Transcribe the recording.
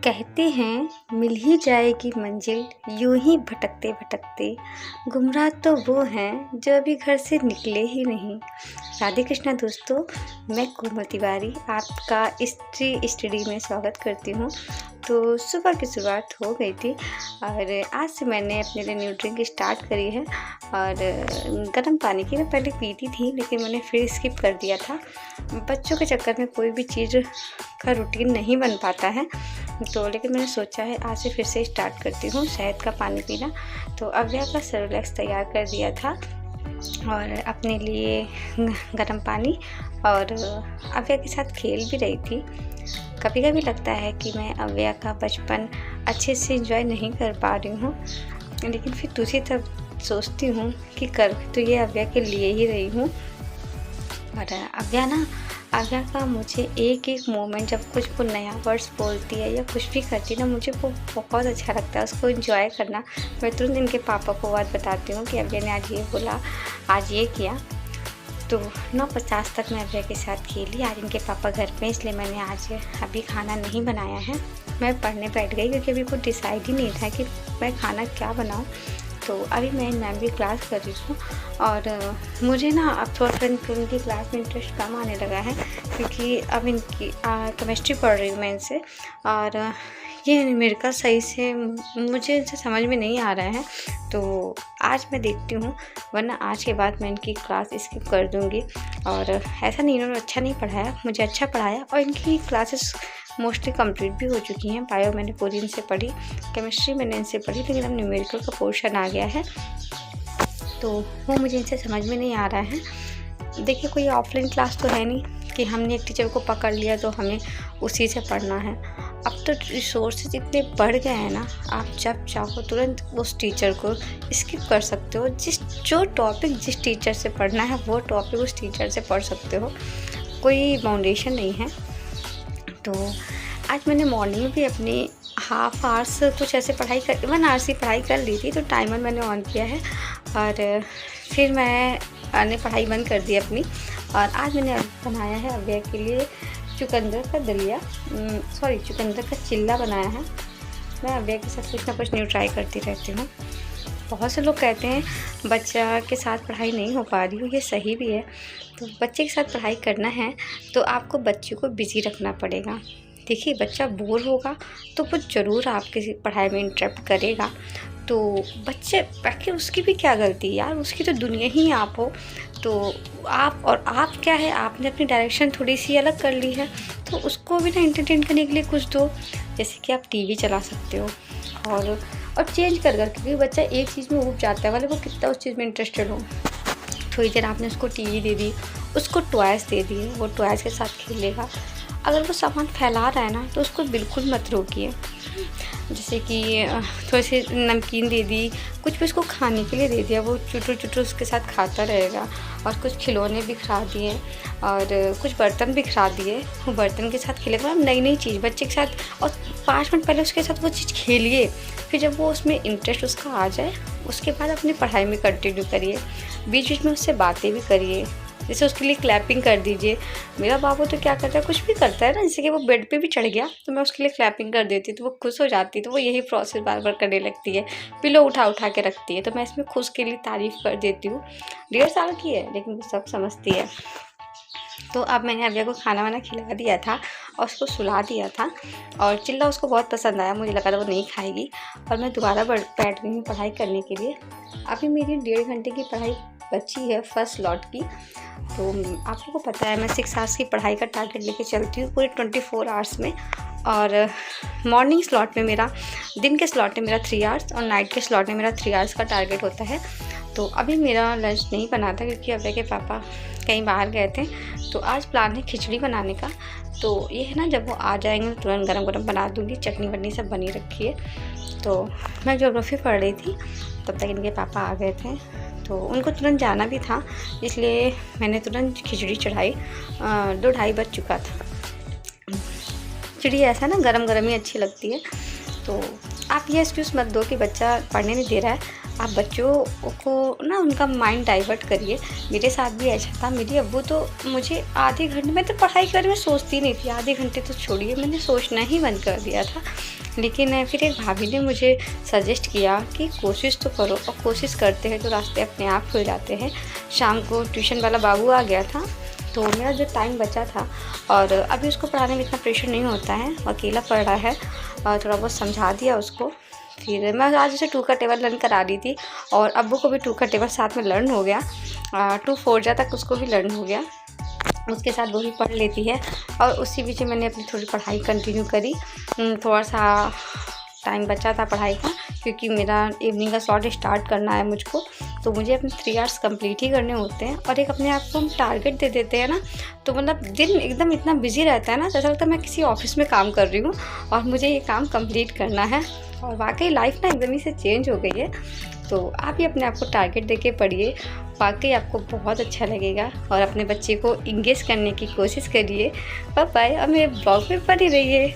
कहते हैं मिल ही जाएगी मंजिल यूं ही भटकते भटकते। गुमराह तो वो हैं जो अभी घर से निकले ही नहीं। राधे कृष्णा दोस्तों, मैं कोमल तिवारी आपका हिस्ट्री स्टडी में स्वागत करती हूँ। तो सुबह की शुरुआत हो गई थी और आज से मैंने अपने लिए न्यू ड्रिंक स्टार्ट करी है। और गर्म पानी की मैं पहले पीती थी लेकिन मैंने फिर स्किप कर दिया था। बच्चों के चक्कर में कोई भी चीज़ का रूटीन नहीं बन पाता है, तो लेकिन मैंने सोचा है आज से फिर से स्टार्ट करती हूँ शहद का पानी पीना। तो अव्या का सेरेलैक्स तैयार कर दिया था और अपने लिए गर्म पानी, और अव्या के साथ खेल भी रही थी। कभी कभी लगता है कि मैं अव्या का बचपन अच्छे से एंजॉय नहीं कर पा रही हूँ, लेकिन फिर दूसरी तरफ सोचती हूँ कि कर तो ये अव्या के लिए ही रही हूँ। और अव्या का मुझे एक एक मोमेंट जब कुछ वो नया वर्ड्स बोलती है या कुछ भी करती है ना, मुझे वो बहुत अच्छा लगता है उसको एंजॉय करना। मैं तुरंत इनके पापा को बात बताती हूँ कि अव्या ने आज ये बोला, आज ये किया। तो 9:50 तक मैं अव्या के साथ खेली। आज इनके पापा घर पे, इसलिए मैंने आज अभी खाना नहीं बनाया है। मैं पढ़ने बैठ गई क्योंकि अभी कुछ डिसाइड ही नहीं था कि मैं खाना क्या बनाऊँ। तो अभी मैं मैम की क्लास कर रही हूँ और मुझे ना अब थोड़ा उनकी क्लास में इंटरेस्ट कम आने लगा है, क्योंकि अब इनकी केमिस्ट्री पढ़ रही हूँ मैं इनसे, और ये न्यूमेरिकल सही से मुझे इनसे समझ में नहीं आ रहा है। तो आज मैं देखती हूँ, वरना आज के बाद मैं इनकी क्लास स्किप कर दूँगी। और ऐसा नहीं इन्होंने अच्छा नहीं पढ़ाया, मुझे अच्छा पढ़ाया और इनकी क्लासेस मोस्टली कंप्लीट भी हो चुकी हैं। बायो मैंने पूरी इनसे पढ़ी, केमिस्ट्री मैंने इनसे पढ़ी, लेकिन अब न्यूमेरिकल का पोर्शन आ गया है तो वो मुझे इनसे समझ में नहीं आ रहा है। देखिए, कोई ऑफलाइन क्लास तो है नहीं कि हमने एक टीचर को पकड़ लिया तो हमें उसी से पढ़ना है। अब तो रिसोर्सेज इतने बढ़ गए हैं ना, आप जब चाहो तुरंत उस टीचर को स्किप कर सकते हो। जो टॉपिक जिस टीचर से पढ़ना है वो टॉपिक उस टीचर से पढ़ सकते हो, कोई बाउंडेशन नहीं है। तो आज मैंने मॉर्निंग में भी अपनी हाफ आवर्स कुछ ऐसे 1 आवर्स की पढ़ाई कर ली थी, तो टाइमर मैंने ऑन किया है और फिर मैंने पढ़ाई बंद कर दी अपनी। और आज मैंने बनाया है अव्या के लिए चुकंदर का चिल्ला बनाया है। मैं अव्या के साथ कुछ ना कुछ न्यू ट्राई करती रहती हूँ। बहुत से लोग कहते हैं बच्चा के साथ पढ़ाई नहीं हो पा रही हो, ये सही भी है। तो बच्चे के साथ पढ़ाई करना है तो आपको बच्चे को बिजी रखना पड़ेगा। देखिए, बच्चा बोर होगा तो वो ज़रूर आपके पढ़ाई में इंटरप्ट करेगा। तो बच्चे बाकी उसकी भी क्या गलती यार, उसकी तो दुनिया ही आप हो। तो आप क्या है, आपने अपनी डायरेक्शन थोड़ी सी अलग कर ली है, तो उसको भी ना एंटरटेन करने के लिए कुछ दो। जैसे कि आप टीवी चला सकते हो और चेंज कर क्योंकि बच्चा एक चीज़ में उब जाता है, वाले वो कितना उस चीज़ में इंटरेस्टेड हो। थोड़ी देर आपने उसको टीवी दे दी, उसको टॉयज़ दे दिए, वो टॉयज़ के साथ खेलेगा। अगर वो सामान फैला रहा है ना तो उसको बिल्कुल मत रोकिए। जैसे कि थोड़ी सी नमकीन दे दी, कुछ भी उसको खाने के लिए दे दिया, वो चुटुर उसके साथ खाता रहेगा। और कुछ खिलौने बिखरा दिए और कुछ बर्तन बिखरा दिए, वो बर्तन के साथ खेलेगा। नई चीज़ बच्चे के साथ, और 5 मिनट पहले उसके साथ वो चीज़ खेलिए। फिर जब वो उसमें इंटरेस्ट उसका आ जाए, उसके बाद अपनी पढ़ाई में कंटिन्यू करिए। बीच बीच में उससे बातें भी करिए, जैसे उसके लिए क्लैपिंग कर दीजिए। मेरा बाबू तो क्या करता है, कुछ भी करता है ना, जैसे कि वो बेड पे भी चढ़ गया तो मैं उसके लिए क्लैपिंग कर देती, तो वो खुश हो जाती। तो वो यही प्रोसेस बार बार करने लगती है, पिलो उठा के रखती है। तो मैं इसमें खुश के लिए तारीफ़ कर देती हूँ। 1.5 साल की है लेकिन वो सब समझती है। तो अब मैंने अव्या को खाना वाना खिला दिया था और उसको सुला दिया था, और चिल्ला उसको बहुत पसंद आया। मुझे लगा था वो नहीं खाएगी, और मैं दोबारा बैठ गई हूँ पढ़ाई करने के लिए। अभी मेरी 1.5 घंटे की पढ़ाई बची है फर्स्ट स्लॉट की। तो आप लोगों को पता है मैं 6 आवर्स की पढ़ाई का टारगेट लेके चलती हूँ पूरे 24 आवर्स में। और मॉर्निंग स्लॉट में मेरा, दिन के स्लॉट में मेरा 3 आवर्स और नाइट के स्लॉट में मेरा 3 आवर्स का टारगेट होता है। तो अभी मेरा लंच नहीं बना था क्योंकि अव्या के पापा कहीं बाहर गए थे। तो आज प्लान है खिचड़ी बनाने का। तो ये है ना, जब वो आ जाएंगे तो तुरंत गरम बना दूँगी। चटनी वटनी सब बनी रखी है। तो मैं ज्योग्राफी पढ़ रही थी, तब तक इनके पापा आ गए थे, तो उनको तुरंत जाना भी था, इसलिए मैंने तुरंत खिचड़ी चढ़ाई। 2-2:30 बज चुका था। खिचड़ी ऐसा ना गरम ही अच्छी लगती है। तो आप ये एक्सक्यूज़ मत दो कि बच्चा पढ़ने नहीं दे रहा है। आप बच्चों को ना उनका माइंड डाइवर्ट करिए। मेरे साथ भी ऐसा था। मेरी अब्बू तो मुझे आधे घंटे, मैं तो पढ़ाई के बारे में सोचती नहीं थी, आधे घंटे तो छोड़िए, मैंने सोचना ही बंद कर दिया था। लेकिन फिर एक भाभी ने मुझे सजेस्ट किया कि कोशिश तो करो, और कोशिश करते हैं तो रास्ते अपने आप खुल जाते हैं। शाम को ट्यूशन वाला बाबू आ गया था, तो मेरा जो टाइम बचा था, और अभी उसको पढ़ाने में इतना प्रेशर नहीं होता है, अकेला पढ़ रहा है, और थोड़ा बहुत समझा दिया उसको। फिर मैं आज उसे 2 का टेबल लर्न करा रही थी, और अब्बू को भी 2 का टेबल साथ में लर्न हो गया। 2 4 तक उसको भी लर्न हो गया, उसके साथ वो भी पढ़ लेती है। और उसी बीच मैंने अपनी थोड़ी पढ़ाई कंटिन्यू करी। थोड़ा सा टाइम बचा था पढ़ाई का, क्योंकि मेरा इवनिंग का स्लॉट स्टार्ट करना है मुझको, तो मुझे अपने 3 आवर्स कंप्लीट ही करने होते हैं। और एक अपने आप को हम टारगेट दे देते हैं ना, तो मतलब दिन एकदम इतना बिजी रहता है ना, जैसा लगता है मैं किसी ऑफिस में काम कर रही हूँ और मुझे ये काम कंप्लीट करना है। और वाकई लाइफ ना एकदम ही से चेंज हो गई है। तो आप भी अपने आप को टारगेट देके पढ़िए, वाकई आपको बहुत अच्छा लगेगा। और अपने बच्चे को इंगेज करने की कोशिश करिए। बाय बाय, और मेरे ब्लॉग में बने रहिए।